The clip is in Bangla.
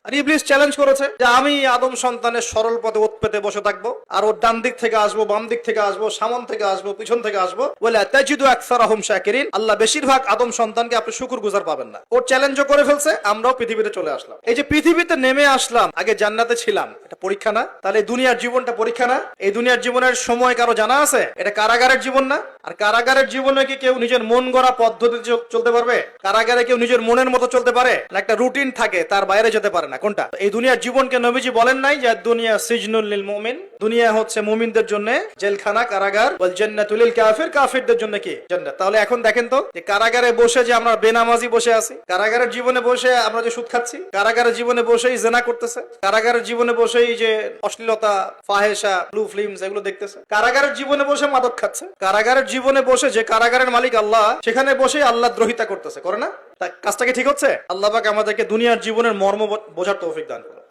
আর ইবলিস চ্যালেঞ্জ করেছে যে আমি আদম সন্তানের সরল পথে উৎপেতে বসে থাকবো, আর ওর ডান দিক থেকে আসবো, বাম দিক থেকে আসবো, সামন থেকে আসবো, পিছন থেকে আসবো, ওয়ালা তাজিদু আকসারাহুম শাকিরিন। আল্লাহ বেশিরভাগ আদম সন্তানকে আপনি শুকরগুজার পাবেন না। ওর চ্যালেঞ্জও করে ফেলছে, আমরাও পৃথিবীতে চলে আসলাম। এই যে পৃথিবীতে নেমে আসলাম, আগে জান্নাতে ছিলাম, এটা পরীক্ষা না? তাহলে এই দুনিয়ার জীবনটা পরীক্ষা না? এই দুনিয়ার জীবনের সময় কারো জানা আছে? এটা কারাগারের জীবন না? আর কারাগারের জীবনে কি কেউ নিজের মন গড়া পদ্ধতিতে চলতে পারবে? কারাগারে কেউ নিজের মনের মতো চলতে পারে না? একটা রুটিন থাকে, তার বাইরে যেতে পারে না। কোনটা? এই দুনিয়ার জীবনকে নবীজি বলেন নাই যে দুনিয়া সিজনুল লিল মুমিন, দুনিয়া হচ্ছে মুমিনদের জন্য জেলখানা, কারাগার, ওয়াল জান্নাতুল লিল কাফির, কাফিরদের জন্য কি জান্নাত। তাহলে এখন দেখেন তো, যে কারাগারে বসে যে আমরা বেনামাজি বসে আছি, কারাগারের জীবনে বসে আমরা যে সুদ খাচ্ছি, কারাগারের জীবনে বসেই জেনা করতেছে, কারাগারের জীবনে বসেই যে অশ্লীলতা, ফাহেসা, ব্লু ফিল্মস এগুলো দেখতেছে, কারাগারের জীবনে বসে মাদক খাচ্ছে, কারাগারের জীবনে বসে যে কারাগারের মালিক আল্লাহ, সেখানে বসে আল্লাহ দ্রোহিতা করতেছে, করে না? তা কাজটা কি ঠিক হচ্ছে? আল্লাহ পাক আমাদেরকে দুনিয়ার জীবনের মর্ম বোঝার তৌফিক দান করুন।